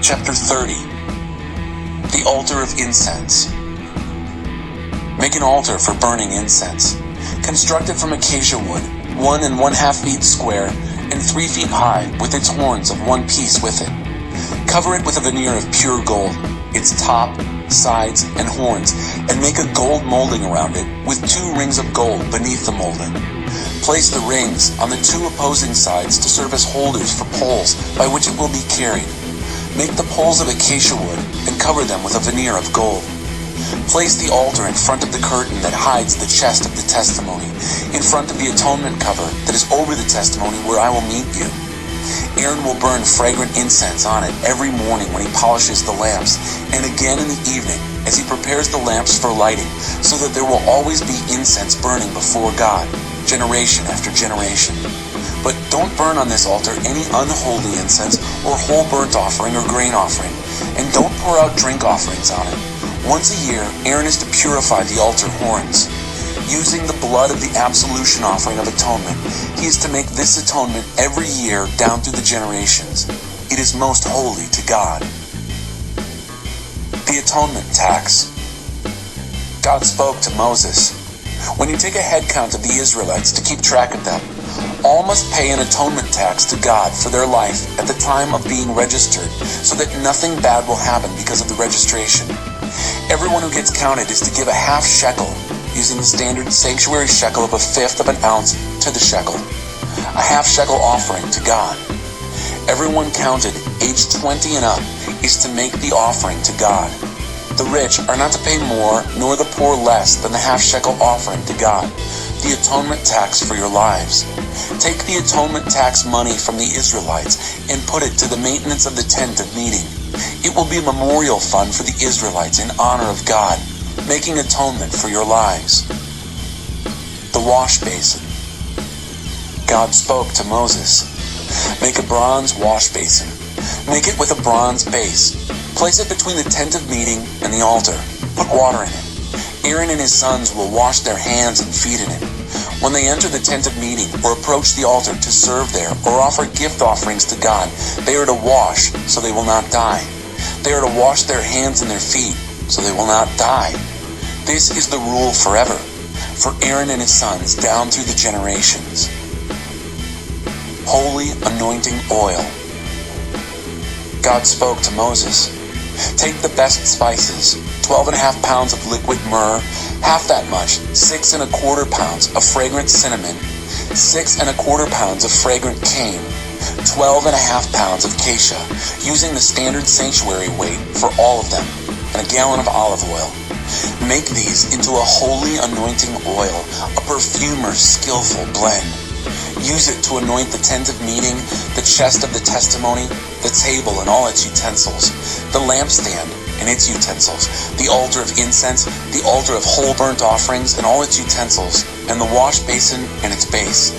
Chapter 30. The Altar of Incense. Make an altar for burning incense. Construct it from acacia wood, 1 1/2 feet square and 3 feet high, with its horns of one piece with it. Cover it with a veneer of pure gold, its top, sides, and horns, and make a gold molding around it with 2 rings of gold beneath the molding. Place the rings on the 2 opposing sides to serve as holders for poles by which it will be carried. Make the poles of acacia wood and cover them with a veneer of gold. Place the altar in front of the curtain that hides the chest of the testimony, in front of the atonement cover that is over the testimony where I will meet you. Aaron will burn fragrant incense on it every morning when he polishes the lamps, and again in the evening as he prepares the lamps for lighting, so that there will always be incense burning before God, generation after generation. But don't burn on this altar any unholy incense or whole burnt offering or grain offering, and don't pour out drink offerings on it. Once a year, Aaron is to purify the altar horns. Using the blood of the absolution offering of atonement, he is to make this atonement every year down through the generations. It is most holy to God. The atonement tax. God spoke to Moses, "When you take a head count of the Israelites to keep track of them, all must pay an atonement tax to God for their life at the time of being registered, so that nothing bad will happen because of the registration. Everyone who gets counted is to give a half shekel, using the standard sanctuary shekel of 1/5 of an ounce to the shekel, a half shekel offering to God. Everyone counted age 20 and up is to make the offering to God. The rich are not to pay more, nor the poor less than the half shekel offering to God, the atonement tax for your lives. Take the atonement tax money from the Israelites and put it to the maintenance of the tent of meeting. It will be a memorial fund for the Israelites in honor of God, making atonement for your lives." The wash basin. God spoke to Moses, "Make a bronze wash basin. Make it with a bronze base. Place it between the tent of meeting and the altar. Put water in it. Aaron and his sons will wash their hands and feet in it. When they enter the tent of meeting or approach the altar to serve there or offer gift offerings to God, they are to wash so they will not die. They are to wash their hands and their feet so they will not die. This is the rule forever, for Aaron and his sons down through the generations." Holy anointing oil. God spoke to Moses, "Take the best spices, 12 1/2 pounds of liquid myrrh, half that much, 6 1/4 pounds of fragrant cinnamon, 6 1/4 pounds of fragrant cane, 12 1/2 pounds of acacia, using the standard sanctuary weight for all of them, and a gallon of olive oil. Make these into a holy anointing oil, a perfumer's skillful blend. Use it to anoint the tent of meeting, the chest of the testimony, the table and all its utensils, the lampstand and its utensils, the altar of incense, the altar of whole burnt offerings and all its utensils, and the wash basin and its base.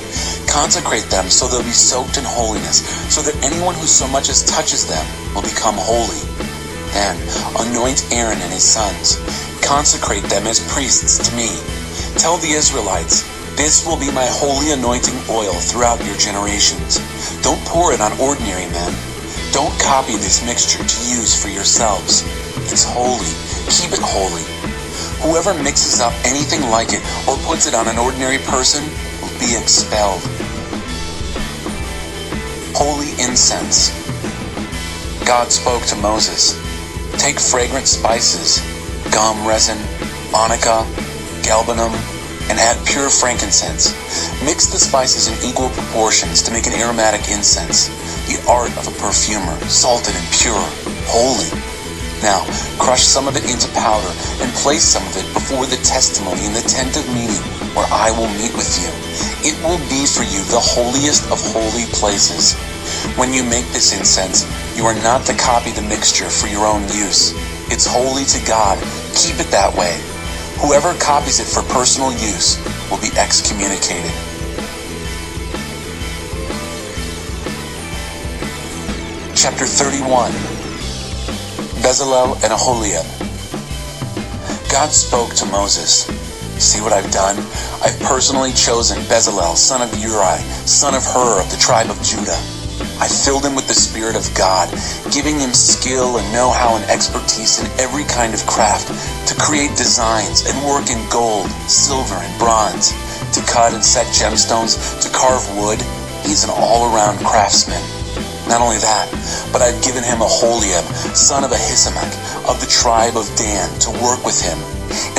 Consecrate them so they'll be soaked in holiness, so that anyone who so much as touches them will become holy. Then anoint Aaron and his sons. Consecrate them as priests to me. Tell the Israelites, this will be my holy anointing oil throughout your generations. Don't pour it on ordinary men. Don't copy this mixture to use for yourselves. It's holy. Keep it holy. Whoever mixes up anything like it or puts it on an ordinary person will be expelled." Holy incense. God spoke to Moses, "Take fragrant spices, gum resin, onycha, galbanum, and add pure frankincense. Mix the spices in equal proportions to make an aromatic incense, the art of a perfumer, salted and pure, holy. Now, crush some of it into powder and place some of it before the testimony in the tent of meeting where I will meet with you. It will be for you the holiest of holy places. When you make this incense, you are not to copy the mixture for your own use. It's holy to God. Keep it that way. Whoever copies it for personal use will be excommunicated." Chapter 31. Bezalel and Aholiab. God spoke to Moses, "See what I've done? I've personally chosen Bezalel, son of Uri, son of Hur of the tribe of Judah. I filled him with the Spirit of God, giving him skill and know-how and expertise in every kind of craft, to create designs and work in gold, silver, and bronze, to cut and set gemstones, to carve wood. He's an all-around craftsman. Not only that, but I've given him Aholiab, son of Ahisamach, of the tribe of Dan, to work with him.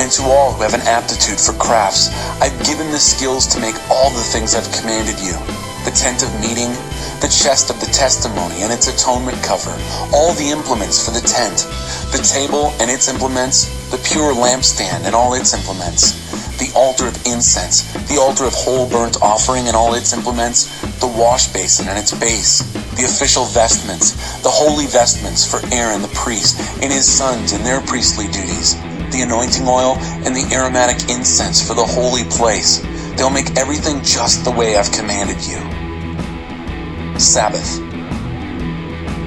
And to all who have an aptitude for crafts, I've given the skills to make all the things I've commanded you: the tent of meeting, the chest of the testimony and its atonement cover, all the implements for the tent, the table and its implements, the pure lampstand and all its implements, the altar of incense, the altar of whole burnt offering and all its implements, the wash basin and its base, the official vestments, the holy vestments for Aaron the priest and his sons in their priestly duties, the anointing oil and the aromatic incense for the holy place. They'll make everything just the way I've commanded you. Sabbath.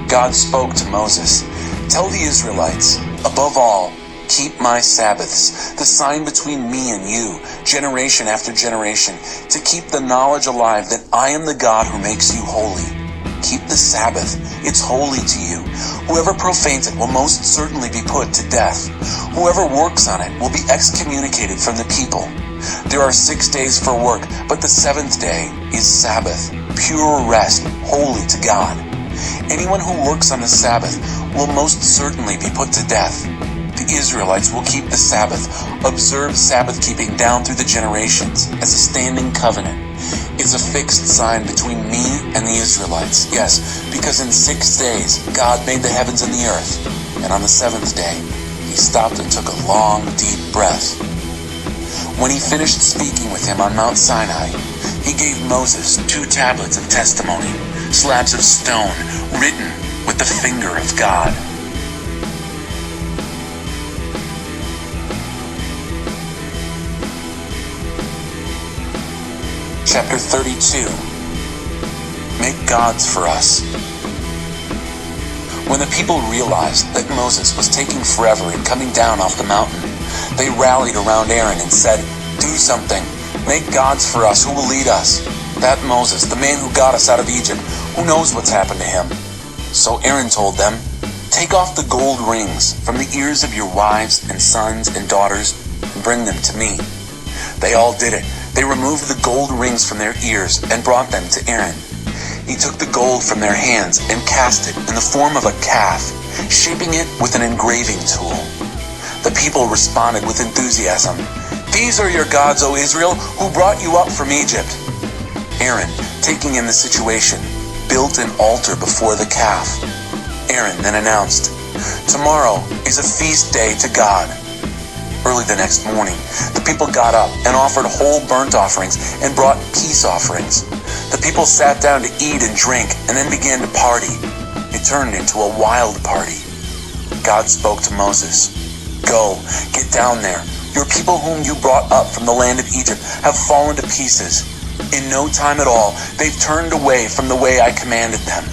God spoke to Moses, "Tell the Israelites, above all, keep my Sabbaths, the sign between me and you, generation after generation, to keep the knowledge alive that I am the God who makes you holy. Keep the Sabbath, it's holy to you. Whoever profanes it will most certainly be put to death. Whoever works on it will be excommunicated from the people. There are 6 days for work, but the seventh day is Sabbath, pure rest, holy to God. Anyone who works on the Sabbath will most certainly be put to death. The Israelites will keep the Sabbath, observe Sabbath keeping down through the generations as a standing covenant. It's a fixed sign between me and the Israelites. Yes, because in 6 days God made the heavens and the earth, and on the seventh day he stopped and took a long, deep breath. When he finished speaking with him on Mount Sinai, he gave Moses 2 tablets of testimony, slabs of stone, written with the finger of God. Chapter 32. Make gods for us. When the people realized that Moses was taking forever in coming down off the mountain, they rallied around Aaron and said, "Do something. Make gods for us who will lead us. That Moses, the man who got us out of Egypt, who knows what's happened to him?" So Aaron told them, "Take off the gold rings from the ears of your wives and sons and daughters and bring them to me." They all did it. They removed the gold rings from their ears and brought them to Aaron. He took the gold from their hands and cast it in the form of a calf, shaping it with an engraving tool. The people responded with enthusiasm. "These are your gods, O Israel, who brought you up from Egypt." Aaron, taking in the situation, built an altar before the calf. Aaron then announced, "Tomorrow is a feast day to God." Early the next morning, the people got up and offered whole burnt offerings and brought peace offerings. The people sat down to eat and drink and then began to party. It turned into a wild party. God spoke to Moses, "Go, get down there. Your people whom you brought up from the land of Egypt have fallen to pieces. In no time at all, they've turned away from the way I commanded them.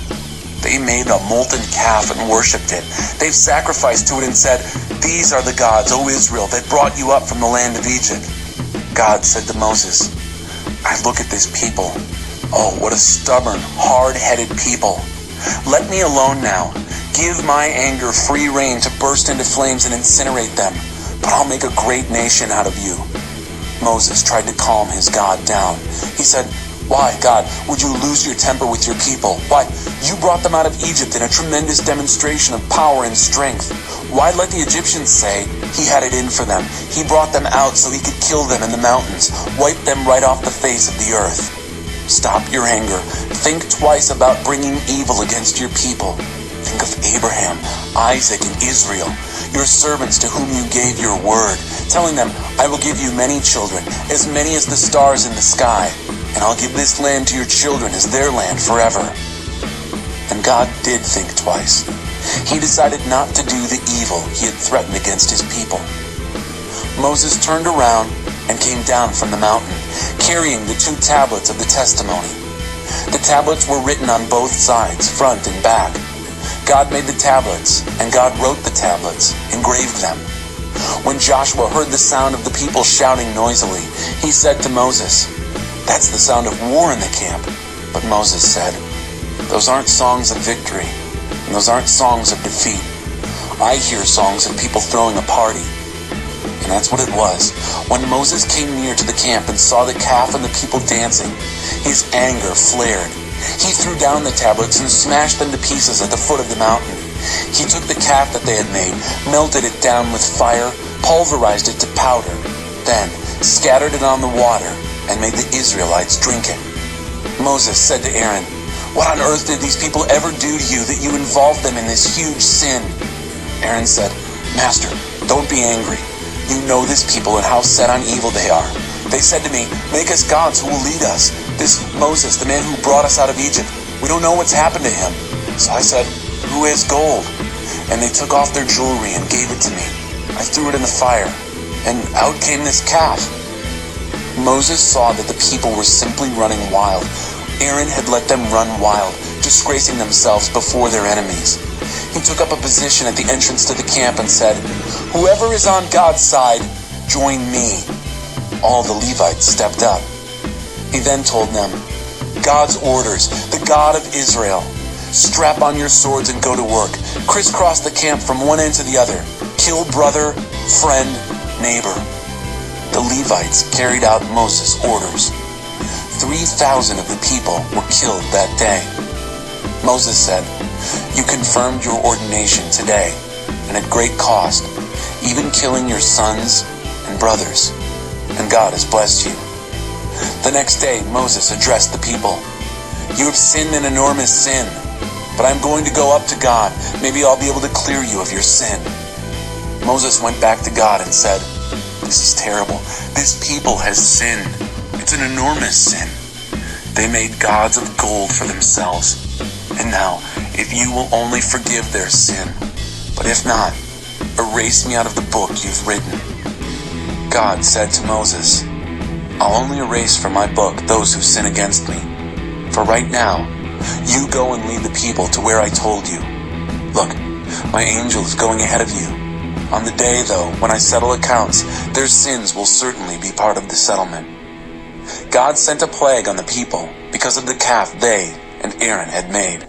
They made a molten calf and worshipped it. They've sacrificed to it and said, 'These are the gods, O Israel, that brought you up from the land of Egypt.'" God said to Moses, "I look at this people. Oh, what a stubborn, hard-headed people. Let me alone now. Give my anger free rein to burst into flames and incinerate them, but I'll make a great nation out of you." Moses tried to calm his God down. He said, "Why, God, would you lose your temper with your people? Why, you brought them out of Egypt in a tremendous demonstration of power and strength. Why let the Egyptians say he had it in for them? He brought them out so he could kill them in the mountains, wipe them right off the face of the earth. Stop your anger. Think twice about bringing evil against your people. Think of Abraham, Isaac, and Israel, your servants to whom you gave your word, telling them, 'I will give you many children, as many as the stars in the sky, and I'll give this land to your children as their land forever.'" And God did think twice. He decided not to do the evil he had threatened against his people. Moses turned around and came down from the mountain, carrying the 2 tablets of the testimony. The tablets were written on both sides, front and back. God made the tablets, and God wrote the tablets, engraved them. When Joshua heard the sound of the people shouting noisily, he said to Moses, "That's the sound of war in the camp." But Moses said, Those aren't songs of victory, and those aren't songs of defeat. I hear songs of people throwing a party. And that's what it was. When Moses came near to the camp and saw the calf and the people dancing, his anger flared. He threw down the tablets and smashed them to pieces at the foot of the mountain. He took the calf that they had made, melted it down with fire, pulverized it to powder, then scattered it on the water and made the Israelites drink it. Moses said to Aaron, "What on earth did these people ever do to you that you involved them in this huge sin?" Aaron said, "Master, don't be angry. You know this people and how set on evil they are. They said to me, 'Make us gods who will lead us.' This Moses, the man who brought us out of Egypt, we don't know what's happened to him." So I said, "Who has gold?" And they took off their jewelry and gave it to me. I threw it in the fire, and out came this calf. Moses saw that the people were simply running wild. Aaron had let them run wild, disgracing themselves before their enemies. He took up a position at the entrance to the camp and said, "Whoever is on God's side, join me." All the Levites stepped up. He then told them, "God's orders, the God of Israel. Strap on your swords and go to work. Crisscross the camp from one end to the other. Kill brother, friend, neighbor." The Levites carried out Moses' orders. 3,000 of the people were killed that day. Moses said, "You confirmed your ordination today, and at great cost, even killing your sons and brothers, and God has blessed you." The next day, Moses addressed the people. "You have sinned an enormous sin, but I'm going to go up to God. Maybe I'll be able to clear you of your sin." Moses went back to God and said, "This is terrible. This people has sinned. It's an enormous sin. They made gods of gold for themselves. And now, if you will only forgive their sin, but if not, erase me out of the book you've written." God said to Moses, "I'll only erase from my book those who sin against me. For right now, you go and lead the people to where I told you. Look, my angel is going ahead of you. On the day, though, when I settle accounts, their sins will certainly be part of the settlement." God sent a plague on the people because of the calf they and Aaron had made.